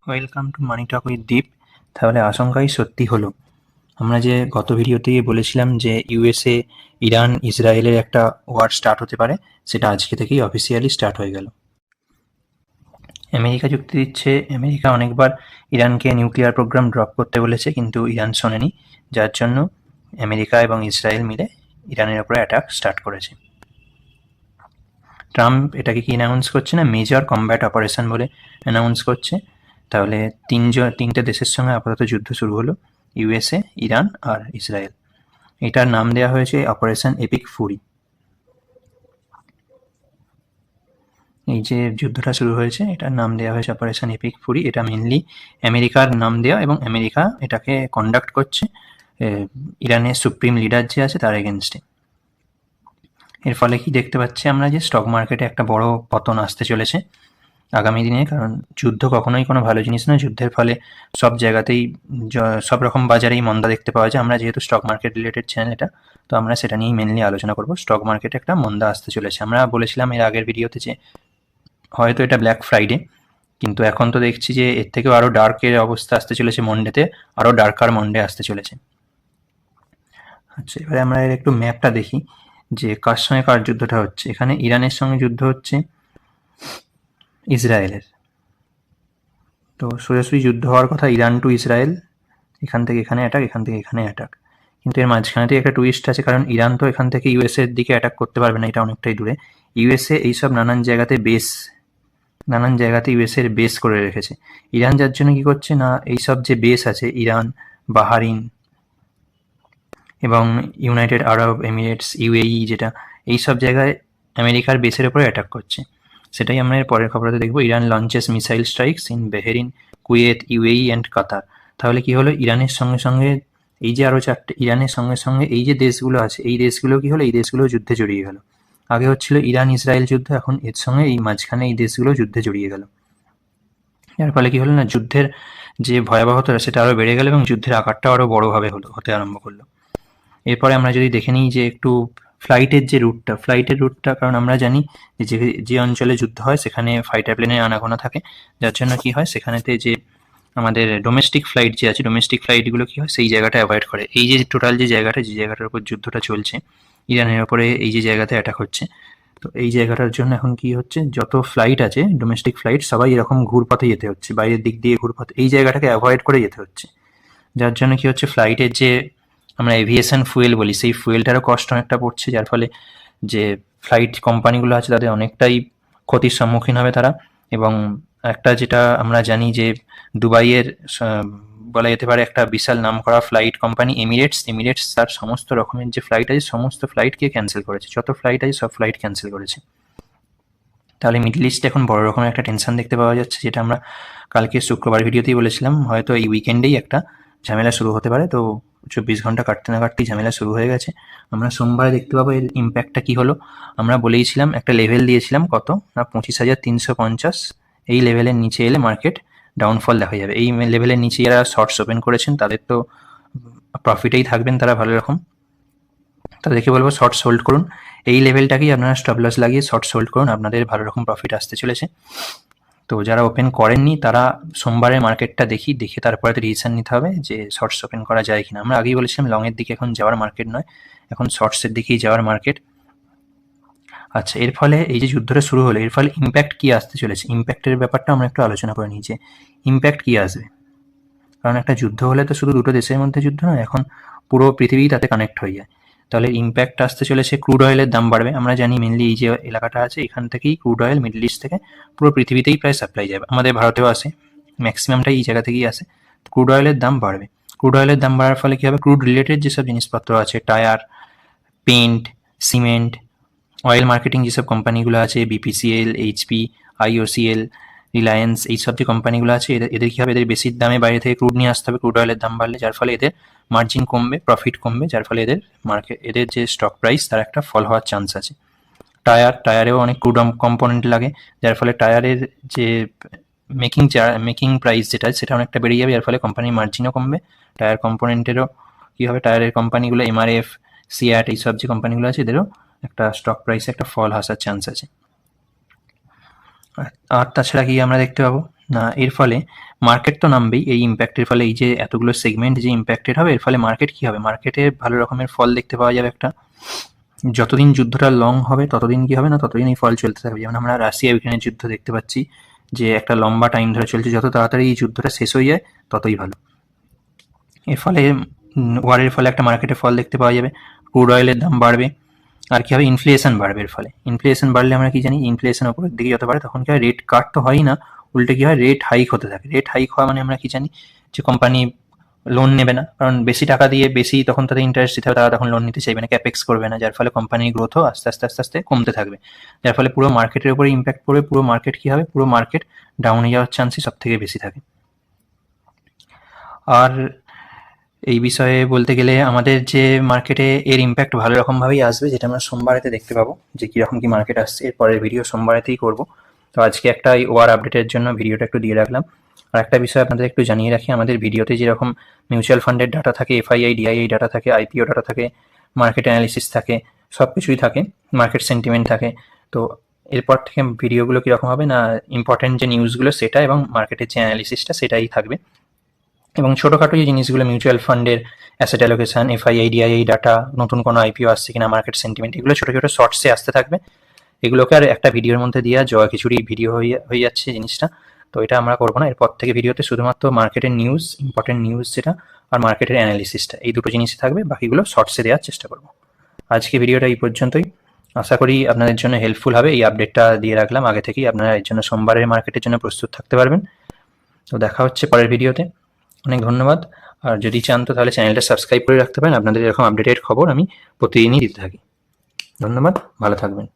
Welcome to money talk with Deep. তাহলে আশঙ্কাই সত্যি হলো। আমরা যে গত ভিডিওতে বলেছিলাম যে ইউএসএ ইরান ইসরায়েলের একটা ওয়ার স্টার্ট হতে পারে, সেটা আজকে থেকেই অফিসিয়ালি স্টার্ট হয়ে গেল। আমেরিকা যুক্তি দিচ্ছে আমেরিকা অনেকবার ইরানকে নিউক্লিয়ার প্রোগ্রাম ড্রপ করতে বলেছে, কিন্তু ইরান শোনেনি, যার জন্য আমেরিকা এবং ইসরায়েল মিলে ইরানের উপরে অ্যাটাক স্টার্ট করেছে। ট্রাম্প এটাকে কি অ্যানাউন্স করছে না, মেজর কমব্যাট অপারেশন বলে অ্যানাউন্স করছে। তাহলে তিনটে দেশের সঙ্গে আপাতত যুদ্ধ শুরু হলো, ইউএসএ, ইরান আর ইসরায়েল। এটার নাম দেওয়া হয়েছে অপারেশন এপিক ফুরি। এই যে যুদ্ধটা শুরু হয়েছে এটার নাম দেওয়া হয়েছে অপারেশন এপিক ফুরি। এটা মেনলি আমেরিকার নাম দেওয়া, এবং আমেরিকা এটাকে কন্ডাক্ট করছে ইরানের সুপ্রিম লিডার যে আছে তার এগেনস্টে। এর ফলে কি দেখতে পাচ্ছি আমরা, যে স্টক মার্কেটে একটা বড় পতন আসতে চলেছে আগামী দিনে। কারণ যুদ্ধ কখনোই কোনো ভালো জিনিস নয়। যুদ্ধের ফলে সব জায়গাতেই সব রকম বাজারেই মন্দা দেখতে পাওয়া যায়। আমরা যেহেতু স্টক মার্কেট রিলেটেড চ্যানেল এটা, তো আমরা সেটা নিয়েই মেনলি আলোচনা করব। স্টক মার্কেটে একটা মন্দা আসতে চলেছে। আমরা বলেছিলাম এর আগের ভিডিওতে যে হয়তো এটা ব্ল্যাক ফ্রাইডে, কিন্তু এখন তো দেখছি যে এর থেকেও আরও ডার্কের অবস্থা আসতে চলেছে। মন্ডেতে আরও ডার্কার মন্ডে আসতে চলেছে। আচ্ছা, এবারে আমরা এর একটু ম্যাপটা দেখি যে কার সঙ্গে কার যুদ্ধটা হচ্ছে। এখানে ইরানের সঙ্গে যুদ্ধ হচ্ছে ইসরায়েলের। তো সোজাসুজি যুদ্ধ হওয়ার কথা ইরান টু ইসরায়েল, এখান থেকে এখানে অ্যাটাক, এখান থেকে এখানে অ্যাটাক। কিন্তু এর মাঝখানে থেকে একটা টুইস্ট আছে, কারণ ইরান তো এখান থেকে ইউএসএ এর দিকে অ্যাটাক করতে পারবে না, এটা অনেকটাই দূরে। ইউএসএ এইসব নানান জায়গাতে ইউএসএ এর বেস করে রেখেছে। ইরান যার জন্য কি করছে না, এইসব যে বেস আছে ইরান, বাহারিন এবং ইউনাইটেড আরব এমিরেটস, ইউএই, যেটা এইসব জায়গায় আমেরিকার বেসের উপরে অ্যাটাক করছে। সেটাই আমরা এর পরের খবরতে দেখবো। Iran launches missile strikes in Bahrain, Kuwait, UAE and Qatar. তাহলে কি হলো, ইরানের সঙ্গে সঙ্গে এই যে আরও চারটে, ইরানের সঙ্গে সঙ্গে এই যে দেশগুলো আছে, এই দেশগুলো কি হলো, এই দেশগুলো যুদ্ধে জড়িয়ে গেল। আগে হচ্ছিল ইরান ইসরায়েল যুদ্ধ, এখন এর সঙ্গে এই মাঝখানে এই দেশগুলো যুদ্ধে জড়িয়ে গেল। এর ফলে কি হলো না, যুদ্ধের যে ভয়াবহতা সেটা আরও বেড়ে গেল এবং যুদ্ধের আকারটা আরও বড়োভাবে হতে আরম্ভ করলো। এরপরে আমরা যদি দেখে নিই যে একটু ফ্লাইটের রুটটা, কারণ আমরা জানি যে যে অঞ্চলে যুদ্ধ হয় সেখানে ফাইটার প্লেনের আনাগোনা থাকে, যার জন্য কি হয়, সেখানেতে যে আমাদের ডোমেস্টিক ফ্লাইট যে আছে, ডোমেস্টিক ফ্লাইটগুলো কি হয় সেই জায়গাটা অ্যাভয়েড করে। এই যে টোটাল যে জায়গাটার উপর যুদ্ধটা চলছে, ইরানের ওপরে এই যে জায়গাতে অ্যাটাক হচ্ছে, তো এই জায়গাটার জন্য এখন কি হচ্ছে, যত ফ্লাইট আছে ডোমেস্টিক ফ্লাইট সবাই এরকম ঘুরপথে যেতে হচ্ছে, বাইরের দিক দিয়ে ঘুরপথ, এই জায়গাটাকে অ্যাভয়েড করে যেতে হচ্ছে। যার জন্য কি হচ্ছে, ফ্লাইটের যে আমরা এভিয়েশন ফুয়েল বলি, সেই ফুয়েলটারও কষ্ট অনেকটা পড়ছে, যার ফলে যে ফ্লাইট কোম্পানিগুলো আছে তাদের অনেকটাই ক্ষতির সম্মুখীন হবে তারা। এবং একটা যেটা আমরা জানি যে দুবাইয়ের বলা যেতে পারে একটা বিশাল নামকরা ফ্লাইট কোম্পানি এমিরেটস তার সমস্ত রকমের যে ফ্লাইট আছে সমস্ত ফ্লাইটকে ক্যান্সেল করেছে, যত ফ্লাইট আছে সব ফ্লাইট ক্যান্সেল করেছে। তাহলে মিডল ইস্টে এখন বড় রকমের একটা টেনশন দেখতে পাওয়া যাচ্ছে, যেটা আমরা কালকে শুক্রবার ভিডিওতেই বলেছিলাম, হয়তো এই উইকেন্ডেই একটা ঝামেলা শুরু হতে পারে। তো 24 ঘন্টা কাটতে না কাটতেই ঝামেলা শুরু হয়ে গেছে। আমরা সোমবারে দেখতে পাবো এর ইম্প্যাক্টটা কী হলো। আমরা বলেইছিলাম, একটা লেভেল দিয়েছিলাম কত না, 25,350। এই লেভেলের নিচে এলে মার্কেট ডাউনফল দেখা যাবে। এই লেভেলের নিচে যারা শর্টস ওপেন করেছেন তাদের তো প্রফিটেই থাকবেন তারা ভালো রকম, তাদেরকে বলবো শর্টস হোল্ড করুন। এই লেভেলটাকেই আপনারা স্টপ লস লাগিয়ে শর্টস হোল্ড করুন, আপনাদের ভালো রকম প্রফিট আসতে চলেছে। তো যারা ওপেন করেননি তারা সোমবারের মার্কেটটা দেখে তারপরে ডিসিশন নিতে হবে যে শর্টস ওপেন করা যায় কিনা। আমরা আগেই বলেছিলাম লংয়ের দিকে এখন যাওয়ার মার্কেট নয়, এখন শর্টসের দিকেই যাওয়ার মার্কেট। আচ্ছা, এর ফলে এই যে যুদ্ধটা শুরু হলো, এর ফলে ইম্প্যাক্ট কী আসতে চলেছে, ইম্প্যাক্টের ব্যাপারটা আমরা একটু আলোচনা করে নিই যে ইম্প্যাক্ট কী আসবে। কারণ একটা যুদ্ধ হলে তো শুধু দুটো দেশের মধ্যে যুদ্ধ নয়, এখন পুরো পৃথিবী তাতে কানেক্ট হয়ে যায়। তাহলে ইম্প্যাক্ট আসতে চলেছে, ক্রুড অয়েলের দাম বাড়বে। আমরা জানি মেনলি এই যে এলাকাটা আছে এখান থেকেই ক্রুড অয়েল মিডল ইস্ট থেকে পুরো পৃথিবীতেই প্রায় সাপ্লাই যাবে, আমাদের ভারতেও আসে, ম্যাক্সিমামটাই এই জায়গা থেকেই আসে। ক্রুড অয়েলের দাম বাড়বে। ক্রুড অয়েলের দাম বাড়ার ফলে কী হবে, ক্রুড রিলেটেড যেসব জিনিসপত্র আছে, tyre, paint, cement, oil marketing যেসব কোম্পানিগুলো আছে, বিপিসিএল, এইচপি, আইওসিএল, রিলায়েন্স, এইসব যে কোম্পানিগুলো আছে এদের কী হবে, এদের বেশি দামে বাইরে থেকে ক্রুড নিয়ে আসতে হবে ক্রুড অয়েলের দাম বাড়লে, যার ফলে এদের মার্জিন কমবে, প্রফিট কমবে, যার ফলে এদের যে স্টক প্রাইস তার একটা ফল হওয়ার চান্স আছে। টায়ারেও অনেক ক্রুড কম্পোনেন্ট লাগে, যার ফলে টায়ারের যে মেকিং প্রাইস যেটা সেটা অনেকটা বেড়ে যাবে, যার ফলে কোম্পানির মার্জিনও কমবে। টায়ার কম্পোনেন্টেরও কী হবে, টায়ারের কোম্পানিগুলো এমআরএফ, সিয়াট, এইসব যে কোম্পানিগুলো আছে এদেরও একটা স্টক প্রাইসে একটা ফল আসার চান্স আছে। আর তাছাড়া কি আমরা দেখতে পাবো না এর ফলে মার্কেট তো নামবেই, এই ইম্প্যাক্টের ফলে এই যে এতগুলো সেগমেন্ট যে ইম্প্যাক্টেড হবে এর ফলে মার্কেট কি হবে, মার্কেটে ভালো রকমের ফল দেখতে পাওয়া যাবে একটা। যতদিন যুদ্ধটা লং হবে ততদিন কি হবে না, ততদিন এই ফল চলতে থাকবে। যেমন আমরা রাশিয়া ইউক্রেনের যুদ্ধ দেখতে পাচ্ছি যে একটা লম্বা টাইম ধরে চলছে, যত তাড়াতাড়ি এই যুদ্ধটা শেষ হয়ে যায় ততই ভালো। এর ফলে ওয়ারের ফলে একটা মার্কেটে ফল দেখতে পাওয়া যাবে, ক্রুড অয়েলের দাম বাড়বে, আর কি হবে ইনফ্লেশন বাড়বে। এর ফলে ইনফ্লেশন বাড়লে আমরা কি জানি, ইনফ্লেশন উপরের দিকে যত বাড়ে তখন কি হয়, রেট কাট তো হয়ই না, উল্টে কি হয় রেট হাইক হতে থাকে। রেট হাইক হওয়া মানে আমরা কি জানি যে কোম্পানি লোন নেবে না, কারণ বেশি টাকা দিয়ে বেশি তখন তাদের ইন্টারেস্ট দিতে হবে, তারা তখন লোন নিতে চাইবে না, ক্যাপেক্স করবে না, যার ফলে কোম্পানির গ্রোথও আস্তে আস্তে আস্তে আস্তে কমতে থাকবে, যার ফলে পুরো মার্কেটের উপরে ইম্প্যাক্ট পড়বে। পুরো মার্কেট কি হবে, পুরো মার্কেট ডাউনে যাওয়ার চান্সই সব থেকে বেশি থাকে। আর এই বিষয়ে বলতে গেলে আমাদের যে মার্কেটে এর ইম্প্যাক্ট ভালো রকমভাবেই আসবে, যেটা আমরা সোমবারেতে দেখতে পাবো যে কীরকম কি মার্কেট আসছে। এর পরের ভিডিও সোমবারেতেই করব। তো আজকে একটা ওয়ার আপডেটের জন্য ভিডিওটা একটু দিয়ে রাখলাম। আর একটা বিষয় আপনাদের একটু জানিয়ে রাখি, আমাদের ভিডিওতে যেরকম মিউচুয়াল ফান্ডের ডাটা থাকে, এফআইআই ডিআইআই ডাটা থাকে, আইপিও ডাটা থাকে, মার্কেট অ্যানালিসিস থাকে, সব কিছুই থাকে, মার্কেট সেন্টিমেন্ট থাকে। তো এরপর থেকে ভিডিওগুলো কীরকম হবে না, ইম্পর্টেন্ট যে নিউজগুলো সেটা এবং মার্কেটের যে অ্যানালিসিসটা সেটাই থাকবে, এবং ছোটোখাটো যে জিনিসগুলো মিউচুয়াল ফান্ডের asset allocation, FII DII data, নতুন কোনো আইপিও আসছে কিনা, মার্কেট সেন্টিমেন্ট, এগুলো ছোটো ছোটো শর্টসে আসতে থাকবে। এগুলোকে আর একটা ভিডিওর মধ্যে দেওয়া জয় খিচুড়ি ভিডিও হয়ে যাচ্ছে জিনিসটা, তো এটা আমরা করবো না। এরপর থেকে ভিডিওতে শুধুমাত্র মার্কেটের নিউজ, ইম্পর্টেন্ট নিউজ যেটা, আর মার্কেটের অ্যানালিসিসটা, এই দুটো জিনিসই থাকবে, বাকিগুলো শর্টসে দেওয়ার চেষ্টা করবো। আজকে ভিডিওটা এই পর্যন্তই, আশা করি আপনাদের জন্য হেল্পফুল হবে। এই আপডেটটা দিয়ে রাখলাম আগে থেকেই, আপনারা এর জন্য সোমবারের মার্কেটের জন্য প্রস্তুত থাকতে পারবেন। তো দেখা হচ্ছে পরের ভিডিওতে, অনেক ধন্যবাদ। আর যদি চান তো তাহলে চ্যানেলটা সাবস্ক্রাইব করে রাখতে পারেন, আপনাদের এরকম আপডেটেড খবর আমি প্রতিদিনই দিতে থাকি। ধন্যবাদ, ভালো থাকবেন।